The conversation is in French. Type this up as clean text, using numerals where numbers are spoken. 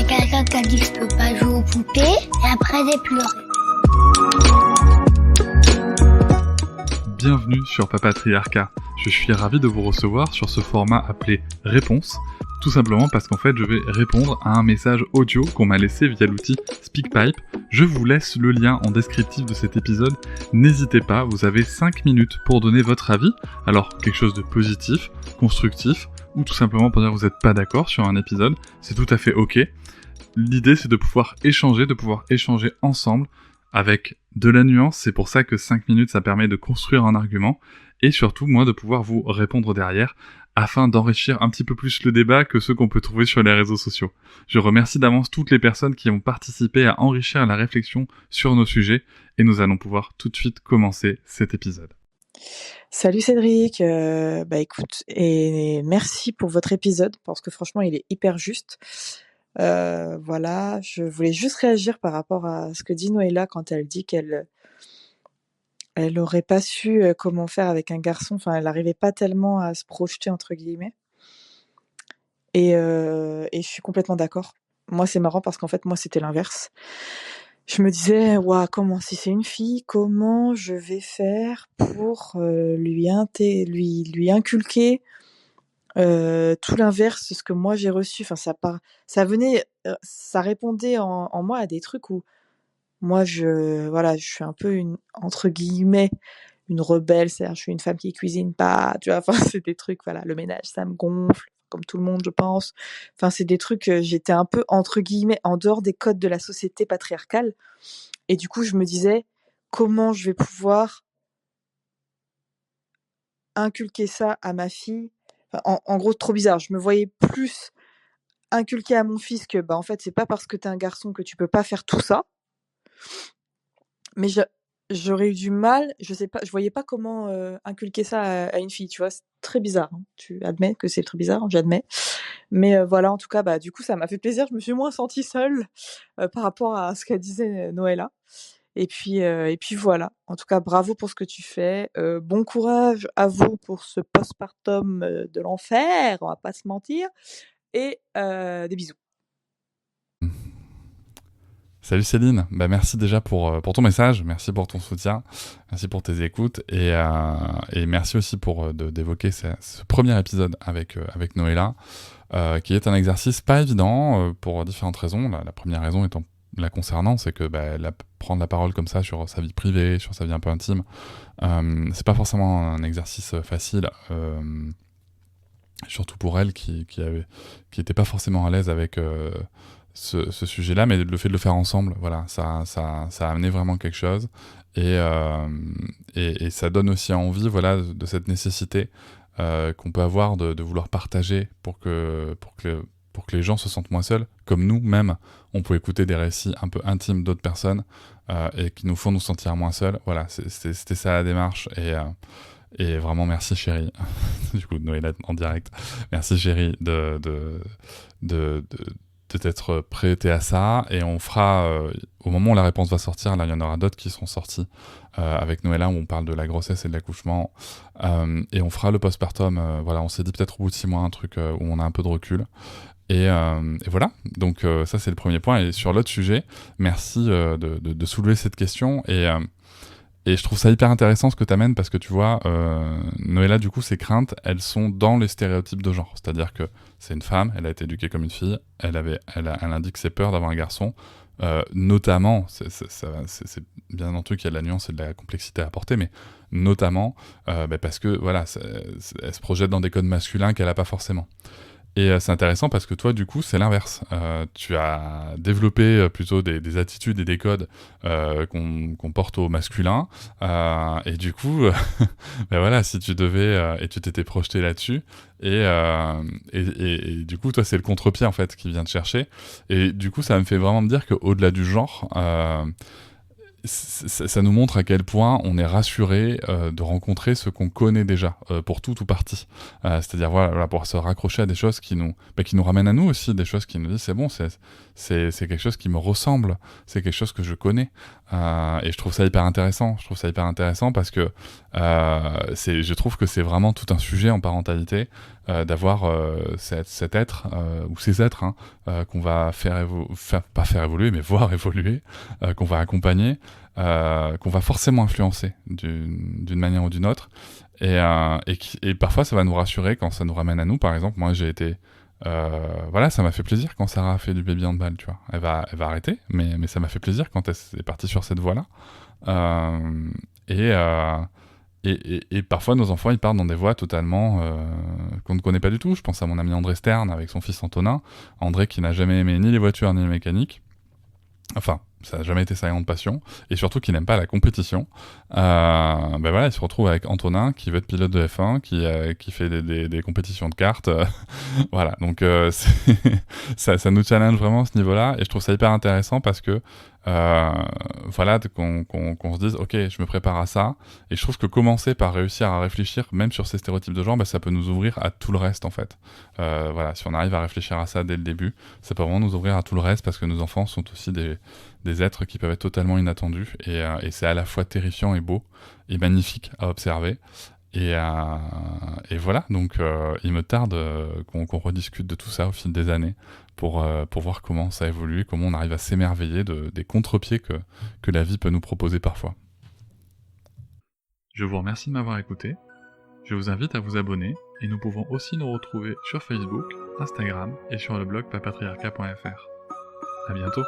a quelqu'un qui a dit que je peux pas jouer aux poupées, et après j'ai pleuré. Bienvenue sur Papatriarcat. Je suis ravi de vous recevoir sur ce format appelé Réponse, tout simplement parce qu'en fait je vais répondre à un message audio qu'on m'a laissé via l'outil SpeakPipe. Je vous laisse le lien en descriptif de cet épisode. N'hésitez pas, vous avez 5 minutes pour donner votre avis. Alors quelque chose de positif, constructif, ou tout simplement pour dire que vous n'êtes pas d'accord sur un épisode, c'est tout à fait ok. L'idée c'est de pouvoir échanger ensemble avec de la nuance. C'est pour ça que 5 minutes ça permet de construire un argument et surtout moi de pouvoir vous répondre derrière afin d'enrichir un petit peu plus le débat que ceux qu'on peut trouver sur les réseaux sociaux. Je remercie d'avance toutes les personnes qui ont participé à enrichir la réflexion sur nos sujets et nous allons pouvoir tout de suite commencer cet épisode. Salut Cédric, écoute, et merci pour votre épisode parce que franchement il est hyper juste. Voilà, je voulais juste réagir par rapport à ce que dit Noëlla quand elle dit qu'elle aurait pas su comment faire avec un garçon, enfin elle n'arrivait pas tellement à se projeter entre guillemets. Et je suis complètement d'accord. Moi c'est marrant parce qu'en fait moi c'était l'inverse. Je me disais waouh, comment si c'est une fille, comment je vais faire pour lui inculquer tout l'inverse de ce que moi j'ai reçu. Enfin ça venait ça répondait en moi à des trucs où moi je suis un peu une entre guillemets une rebelle, c'est-à-dire je suis une femme qui cuisine pas, tu vois, enfin c'est des trucs, voilà, le ménage ça me gonfle comme tout le monde je pense. Enfin c'est des trucs, j'étais un peu entre guillemets en dehors des codes de la société patriarcale et du coup je me disais comment je vais pouvoir inculquer ça à ma fille. Enfin, en gros trop bizarre, je me voyais plus inculquer à mon fils que en fait c'est pas parce que t'es un garçon que tu peux pas faire tout ça. Mais j'aurais eu du mal, je sais pas, je voyais pas comment inculquer ça à une fille, tu vois, c'est très bizarre, hein. Tu admets que c'est très bizarre, j'admets. Mais voilà, en tout cas, du coup, ça m'a fait plaisir, je me suis moins sentie seule par rapport à ce qu'a disait Noëlla. Et puis voilà, en tout cas, bravo pour ce que tu fais. Bon courage à vous pour ce postpartum de l'enfer, on va pas se mentir. Et des bisous. Salut Céline, merci déjà pour ton message, merci pour ton soutien, merci pour tes écoutes et merci aussi pour d'évoquer ce premier épisode avec Noëlla, qui est un exercice pas évident pour différentes raisons. La première raison étant la concernant, c'est que prendre la parole comme ça sur sa vie privée, sur sa vie un peu intime, c'est pas forcément un exercice facile, surtout pour elle qui était pas forcément à l'aise avec ce sujet-là, mais le fait de le faire ensemble, voilà, ça a amené vraiment quelque chose et ça donne aussi envie, voilà, de cette nécessité qu'on peut avoir de vouloir partager pour que les gens se sentent moins seuls, comme nous-mêmes, on peut écouter des récits un peu intimes d'autres personnes et qui nous font nous sentir moins seuls. Voilà, c'était ça la démarche et vraiment merci chérie. Du coup Noëlla en direct. Merci chérie de t'être prêté à ça et on fera au moment où la réponse va sortir, là il y en aura d'autres qui seront sortis avec Noëlla où on parle de la grossesse et de l'accouchement et on fera le postpartum, voilà, on s'est dit peut-être au bout de 6 mois un truc où on a un peu de recul et voilà, donc ça c'est le premier point. Et sur l'autre sujet, merci de soulever cette question et je trouve ça hyper intéressant ce que tu amènes parce que tu vois, Noëlla, du coup, ses craintes, elles sont dans les stéréotypes de genre. C'est-à-dire que c'est une femme, elle a été éduquée comme une fille, elle indique ses peurs d'avoir un garçon, notamment, c'est bien entendu qu'il y a de la nuance et de la complexité à apporter, mais notamment parce que voilà, elle se projette dans des codes masculins qu'elle n'a pas forcément. Et c'est intéressant parce que toi, du coup, c'est l'inverse. Tu as développé plutôt des attitudes et des codes qu'on porte au masculin. Et du coup, voilà, si tu devais... et tu t'étais projeté là-dessus. Et du coup, toi, c'est le contre-pied, en fait, qui vient te chercher. Et du coup, ça me fait vraiment me dire qu'au-delà du genre... ça nous montre à quel point on est rassuré de rencontrer ce qu'on connaît déjà, pour tout ou partie. C'est-à-dire voilà, pour se raccrocher à des choses qui nous ramènent à nous aussi, des choses qui nous disent c'est bon, c'est quelque chose qui me ressemble, c'est quelque chose que je connais. Et je trouve ça hyper intéressant. Je trouve ça hyper intéressant parce que je trouve que c'est vraiment tout un sujet en parentalité d'avoir cet être ou ces êtres qu'on va pas faire évoluer, mais voir évoluer, qu'on va accompagner, qu'on va forcément influencer d'une manière ou d'une autre. Et parfois, ça va nous rassurer quand ça nous ramène à nous. Par exemple, moi, j'ai été voilà, ça m'a fait plaisir quand Sarah a fait du baby handball, tu vois. Elle va arrêter, mais ça m'a fait plaisir quand elle est partie sur cette voie-là. Euh, et, euh, et parfois, nos enfants, ils partent dans des voies totalement qu'on ne connaît pas du tout. Je pense à mon ami André Stern avec son fils Antonin. André qui n'a jamais aimé ni les voitures ni les mécaniques. Enfin, ça n'a jamais été sa grande passion, et surtout qu'il n'aime pas la compétition. Ben voilà, il se retrouve avec Antonin, qui veut être pilote de F1, qui fait des compétitions de karts. Voilà, donc ça nous challenge vraiment à ce niveau-là, et je trouve ça hyper intéressant parce que voilà, qu'on se dise, ok, je me prépare à ça, et je trouve que commencer par réussir à réfléchir, même sur ces stéréotypes de genre, ça peut nous ouvrir à tout le reste en fait. Voilà, si on arrive à réfléchir à ça dès le début, ça peut vraiment nous ouvrir à tout le reste, parce que nos enfants sont aussi des êtres qui peuvent être totalement inattendus, et c'est à la fois terrifiant et beau, et magnifique à observer. Et voilà, donc il me tarde qu'on rediscute de tout ça au fil des années pour voir comment ça évolue, comment on arrive à s'émerveiller des contre-pieds que la vie peut nous proposer parfois. Je vous remercie de m'avoir écouté. Je vous invite à vous abonner, et nous pouvons aussi nous retrouver sur Facebook, Instagram et sur le blog papatriarca.fr. À bientôt.